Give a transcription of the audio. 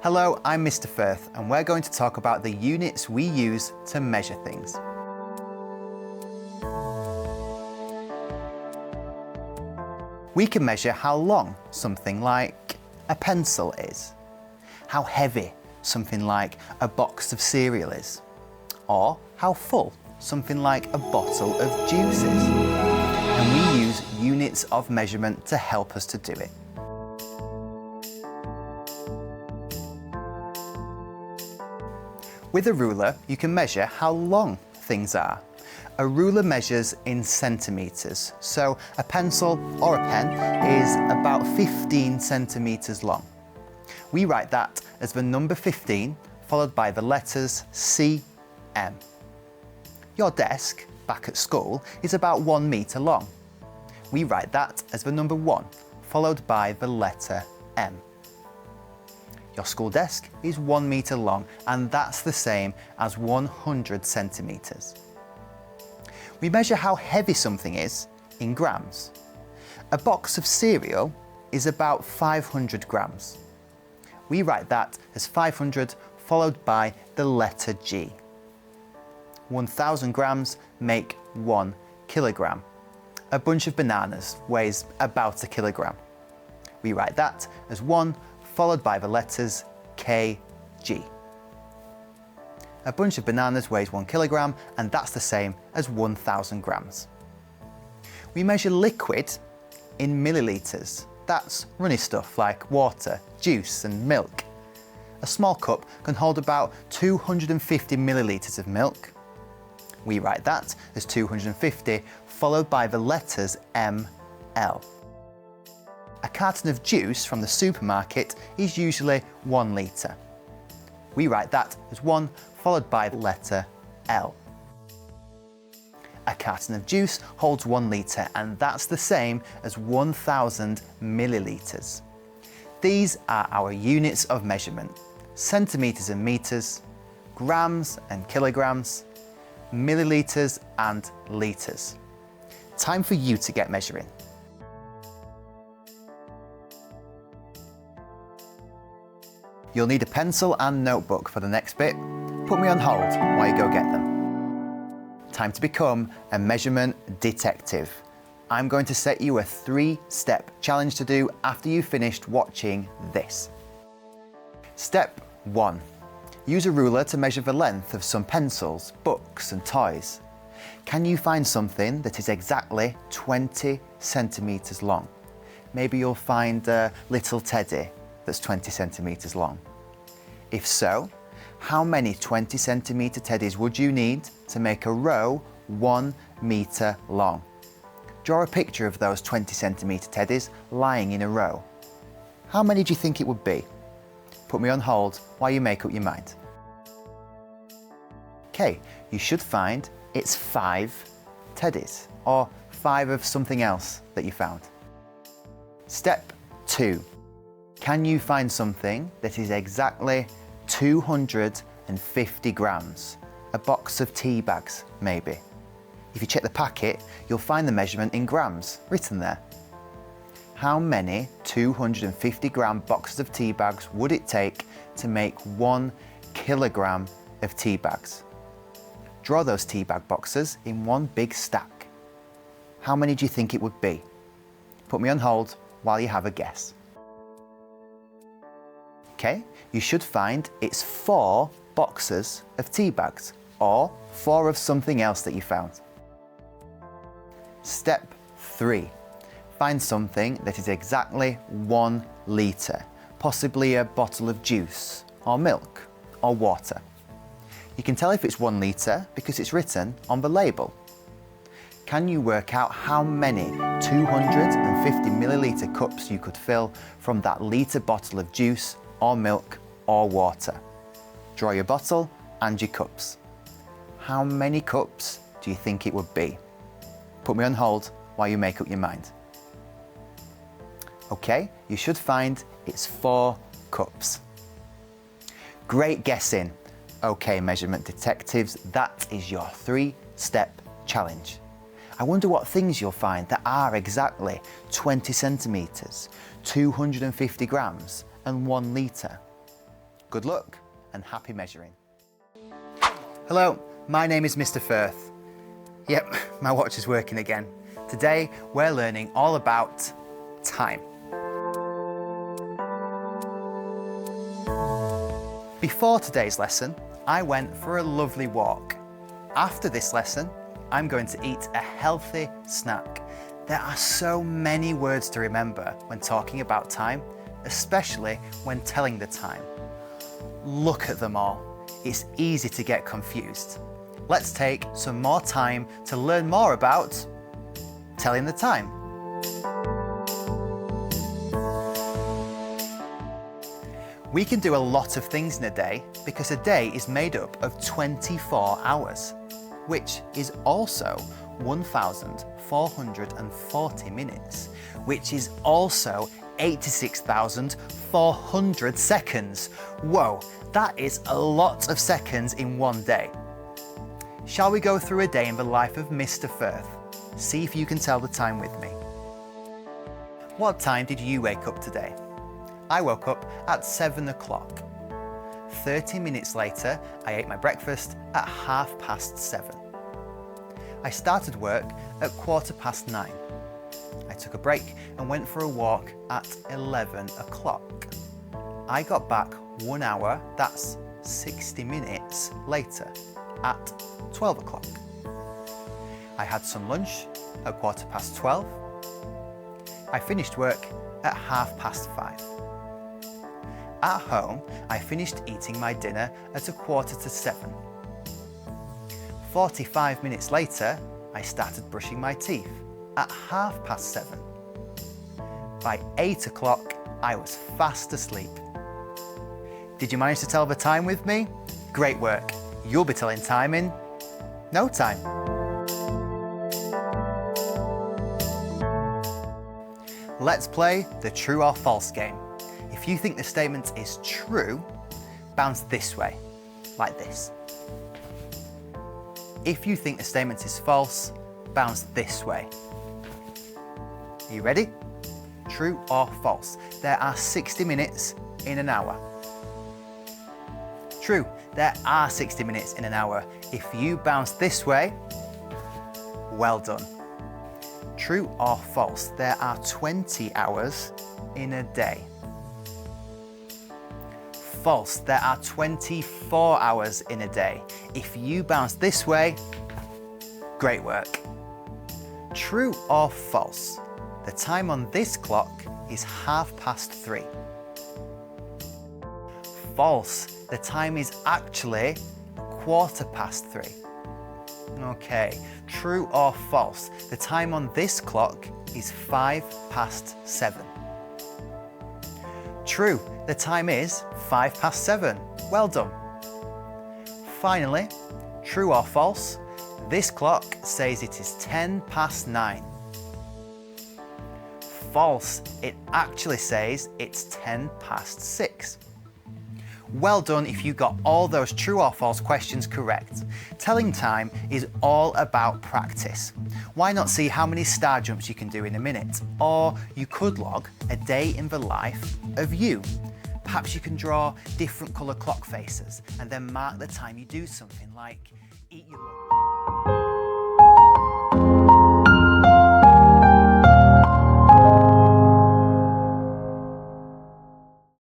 Hello, I'm Mr. Firth, and we're going to talk about the units we use to measure things. We can measure how long something like a pencil is, how heavy something like a box of cereal is, or how full something like a bottle of juice is. And we use units of measurement to help us to do it. With a ruler, you can measure how long things are. A ruler measures in centimetres, so a pencil or a pen is about 15 centimetres long. We write that as the number 15 followed by the letters cm. Your desk back at school is about 1 metre long. We write that as the number 1 followed by the letter m. Your school desk is 1 metre long, and that's the same as 100 centimetres. We measure how heavy something is in grams. A box of cereal is about 500 grams. We write that as 500 followed by the letter G. 1,000 grams make 1 kilogram. A bunch of bananas weighs about a kilogram. We write that as 1 followed by the letters kg. A bunch of bananas weighs 1 kilogram, and that's the same as 1,000 grams. We measure liquid in milliliters. That's runny stuff like water, juice and milk. A small cup can hold about 250 milliliters of milk. We write that as 250 followed by the letters ml. A carton of juice from the supermarket is usually 1 litre. We write that as 1 followed by the letter L. A carton of juice holds 1 litre, and that's the same as 1,000 millilitres. These are our units of measurement: centimetres and metres, grams and kilograms, millilitres and litres. Time for you to get measuring. You'll need a pencil and notebook for the next bit. Put me on hold while you go get them. Time to become a measurement detective. I'm going to set you a 3-step challenge to do after you've finished watching this. Step 1. Use a ruler to measure the length of some pencils, books and toys. Can you find something that is exactly 20 centimetres long? Maybe you'll find a little teddy that's 20 centimetres long. If so, how many 20 centimetre teddies would you need to make a row 1 metre long? Draw a picture of those 20 centimetre teddies lying in a row. How many do you think it would be? Put me on hold while you make up your mind. Okay, you should find it's 5 teddies, or 5 of something else that you found. Step 2. Can you find something that is exactly 250 grams? A box of tea bags, maybe. If you check the packet, you'll find the measurement in grams written there. How many 250 gram boxes of tea bags would it take to make 1 kilogram of tea bags? Draw those tea bag boxes in one big stack. How many do you think it would be? Put me on hold while you have a guess. Okay, you should find it's 4 boxes of tea bags, or 4 of something else that you found. Step 3. Find something that is exactly 1 litre, possibly a bottle of juice, or milk, or water. You can tell if it's 1 litre because it's written on the label. Can you work out how many 250 millilitre cups you could fill from that litre bottle of juice or milk or water? Draw your bottle and your cups. How many cups do you think it would be? Put me on hold while you make up your mind. Okay, you should find it's 4 cups. Great guessing. Okay, measurement detectives, that is your 3-step challenge. I wonder what things you'll find that are exactly 20 centimetres, 250 grams and 1 litre. Good luck and happy measuring. Hello, my name is Mr. Firth. Yep, my watch is working again. Today we're learning all about time. Before today's lesson, I went for a lovely walk. After this lesson, I'm going to eat a healthy snack. There are so many words to remember when talking about time, especially when telling the time. Look at them all. It's easy to get confused. Let's take some more time to learn more about telling the time. We can do a lot of things in a day because a day is made up of 24 hours, which is also 1,440 minutes, which is also 86,400 seconds. Whoa, that is a lot of seconds in one day. Shall we go through a day in the life of Mr. Firth? See if you can tell the time with me. What time did you wake up today? I woke up at 7 o'clock. 30 minutes later, I ate my breakfast at 7:30. I started work at 9:15. I took a break and went for a walk at 11 o'clock. I got back 1 hour, that's 60 minutes later, at 12 o'clock. I had some lunch at 12:15. I finished work at 5:30. At home, I finished eating my dinner at 7:15. 45 minutes later, I started brushing my teeth at 7:30. By 8 o'clock, I was fast asleep. Did you manage to tell the time with me? Great work. You'll be telling time in no time. Let's play the true or false game. If you think the statement is true, bounce this way, like this. If you think the statement is false, bounce this way. Are you ready? True or false? There are 60 minutes in an hour. True, there are 60 minutes in an hour. If you bounce this way, well done. True or false? There are 20 hours in a day. False, there are 24 hours in a day. If you bounce this way, great work. True or false? The time on this clock is 3:30. False, the time is actually 3:15. Okay, true or false? The time on this clock is 7:05. True, the time is 7:05. Well done. Finally, true or false? This clock says it is 9:10. False, it actually says it's 6:10. Well done if you got all those true or false questions correct. Telling time is all about practice. Why not see how many star jumps you can do in a minute? Or you could log a day in the life of you. Perhaps you can draw different colour clock faces and then mark the time you do something like eat your lunch.